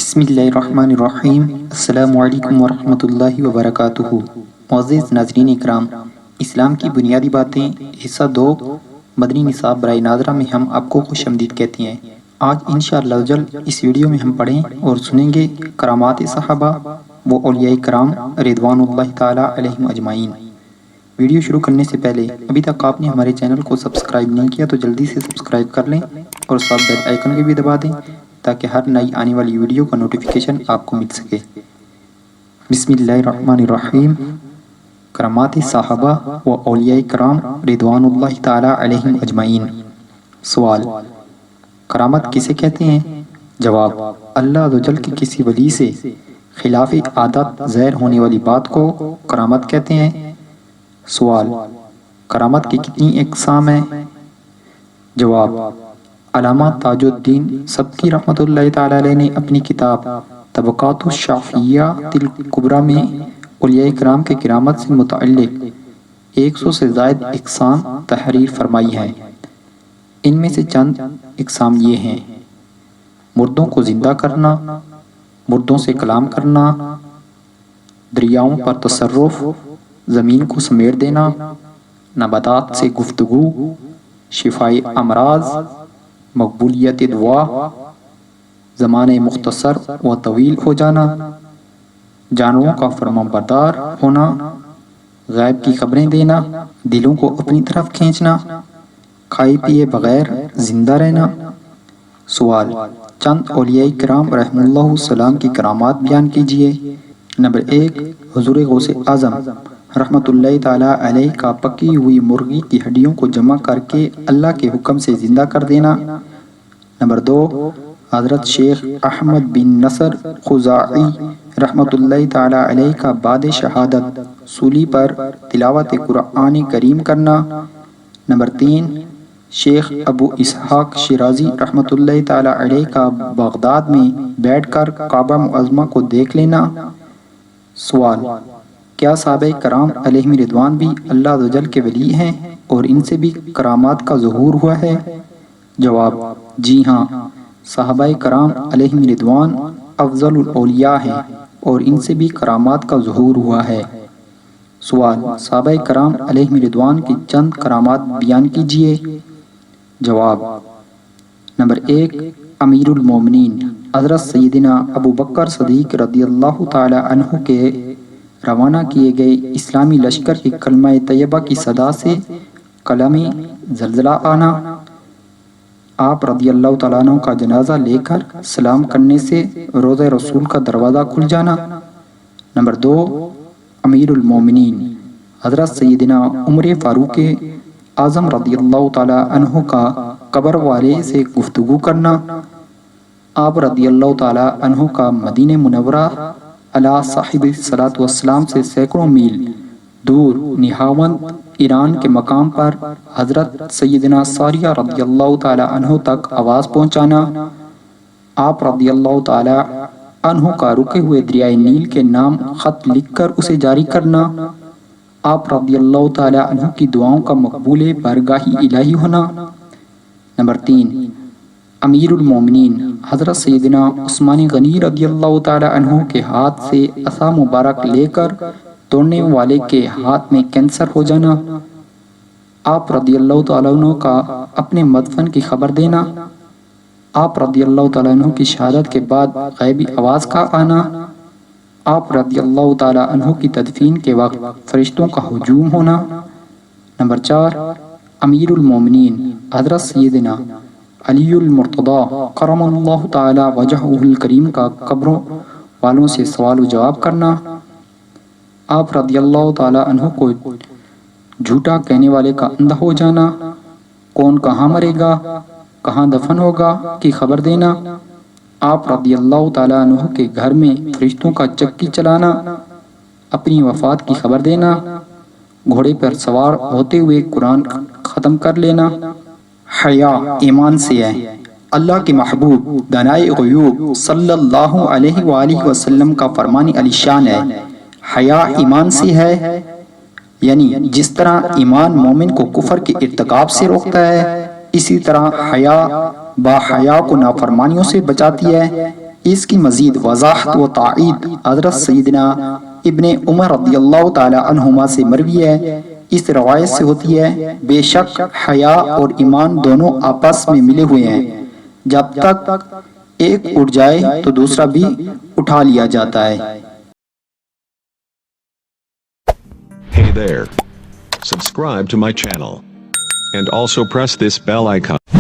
बिस्मिल्लाहिर्रहमानिर्रहीम। अस्सलामु अलैकुम वरहमतुल्लाहि वबरकातुहू। मुअज़्ज़िज़ नाज़रीन इकराम, इस्लाम की बुनियादी बातें हिस्सा 2 मदनी निसाब बराए नाज़रा में हम आपको खुशामदीद कहते हैं। आज इंशाअल्लाह जल इस वीडियो में हम पढ़ें और सुनेंगे करामात सहाबा व औलिया कराम रिदवानुल्लाहि ताला अलैहिम अजमाइन। वीडियो शुरू करने से पहले अभी तक आपने हमारे चैनल को सब्सक्राइब नहीं किया तो जल्दी से सब्सक्राइब कर लें और साथ बेल आइकन को भी दबा दें ताकि हर नई आने वाली वीडियो का नोटिफिकेशन आपको मिल सके। बिस्मिल्लाहिर्रहमानिर्रहीम। करामात सहाबा व औलिया कराम रिदवानुल्लाहि ताला अलैहिम अजमाइन। सवाल, करामत किसे कहते हैं? जवाब, अल्लाह अज़्ज़ व जल के किसी वली से खिलाफ आदत ज़ाहिर होने वाली बात को करामत कहते हैं। सवाल, करामत की कितनी अक़साम है? जवाब, अल्लामा ताजुद्दीन सबकी रहमतुल्लाहि ताला अलैह ने अपनी किताब तबक़ातुश शाफ़िय्यतिल कुबरा में औलिया किराम के किरामत से मुतअल्लिक़ 100 से ज़ायद अक़साम तहरीर फरमाई हैं। इनमें से चंद अक़साम ये हैं: मुर्दों को ज़िंदा करना, मुर्दों से कलाम करना, दरियाओं पर तसर्रुफ़, ज़मीन को समेट देना, नबातात से गुफ्तगू, शिफाए अमराज, मकबूलियत दुआ, ज़माने मुख्तसर व तवील हो जाना, जानवरों का फरमाबरदार होना, गैब की खबरें देना, दिलों को अपनी तरफ खींचना, खाए पिए बगैर जिंदा रहना। सवाल, चंद औलिया किराम रहमुल्लाहु सलाम की करामात बयान कीजिए। नंबर 1, हुज़ूर गौसे आज़म रहमतुल्लाहि ताला अलैह का पकी हुई मुर्गी की हड्डियों को जमा करके अल्लाह के हुक्म से जिंदा कर देना। नंबर 2, हज़रत शेख अहमद बिन नसर खुज़ाई रहमतुल्लाहि ताला अलैह का बाद शहादत सूली पर तिलावत कुरान करीम करना। नंबर 3, शेख अबू इसहाक शिराजी रहमतुल्लाहि ताला अलैह का बगदाद में बैठकर काबा मुअज़्ज़मा को देख लेना। सवाल, क्या सहाबाए कराम अलैहिम रिदवान भी अल्लाह अज़्ज़ व जल के वली हैं और इनसे भी करामात का ज़ुहूर हुआ है? जवाब, जी हाँ, सहाबाए कराम अलैहिम रिदवान अफ़ज़लुल औलिया हैं और इनसे भी करामात का ज़ुहूर हुआ है। सवाल, सहाबाए कराम अलैहिम रिदवान की चंद करामात बयान कीजिए। जवाब, नंबर 1, अमीरुल मोमिनीन हज़रत सैयदना अबू बकर सदीक़ रज़ियल्लाहु ताला अन्हु के रवाना किए गए इस्लामी लश्कर की कलमा तैयबा की सदा से कलमे ज़लज़ला आना, आप रज़ियल्लाहु ताला अन्हु का जनाजा लेकर सलाम करने से रोज़ा रसूल का दरवाज़ा खुल जाना। नंबर 2, अमीरुल मोमिनीन हज़रत सैयदना उमर फ़ारूक आज़म रज़ियल्लाहु ताला अन्हु का कब्र वाले से गुफ्तगू करना, आप रज़ियल्लाहु ताला अन्हु का मदीने मुनव्वरा अला साहिब सलात वस्सलाम से सैकड़ों मील दूर निहावंद ईरान के मकाम पर हज़रत सैयदना सारिया रज़ियल्लाहु ताला अन्हु तक आवाज़ पहुँचाना, आप रज़ियल्लाहु ताला अन्हु का रुके हुए दरियाए नील के नाम ख़त लिखकर उसे जारी करना, आप रज़ियल्लाहु ताला अन्हु की दुआओं का मकबूल बारगाही इलाही होना। नंबर 3, अमीरुल मोमिनीन हज़रत सैयदना उस्मान गनी रज़ियल्लाहु ताला अन्हु के हाथ से असा मुबारक लेकर तोड़ने वाले के हाथ में कैंसर हो जाना, आप रज़ियल्लाहु ताला अन्हु का अपने मदफन की खबर देना, आप रज़ियल्लाहु ताला अन्हु की शहादत के बाद गैबी आवाज़ का आना, आप रज़ियल्लाहु ताला अन्हु की तदफीन के वक्त फरिश्तों का हुजूम होना। नंबर 4, अमीरुल मोमिनीन हज़रत सैयदना अलीयुल मुर्तज़ा करमल्लाहु ताला वजहुल करीम का कब्रों वालों से सवाल जवाब करना, आप रज़ियल्लाहु ताला अन्हु को झूठा कहने वाले का अंधा हो जाना, कौन कहाँ मरेगा, कहाँ दफन होगा की खबर देना, आप रज़ियल्लाहु ताला अन्हु के घर में फरिश्तों का चक्की चलाना, अपनी वफ़ात की खबर देना, घोड़े पर सवार होते हुए कुरान ख़त्म कर लेना। हया ईमान से है। अल्लाह के महबूब दानाए ग़ुयूब सल्लल्लाहु अलैहि वसल्लम का फरमान अलीशान है, हया ईमान से है, यानी जिस तरह ईमान मोमिन को कुफर के इर्तिकाब से रोकता है, इसी तरह हया बाहया को नाफरमानियों से बचाती है। اس کی مزید وضاحت و تائید حضرت سیدنا ابن عمر رضی اللہ تعالی عنہما سے مروی ہے۔ اس روایت سے ہوتی ہے بے شک حیا اور ایمان دونوں آپس میں ملے ہوئے ہیں، جب تک ایک اٹھ جائے تو دوسرا بھی اٹھا لیا جاتا ہے۔ Hey there. Subscribe to my channel. And also press this bell icon.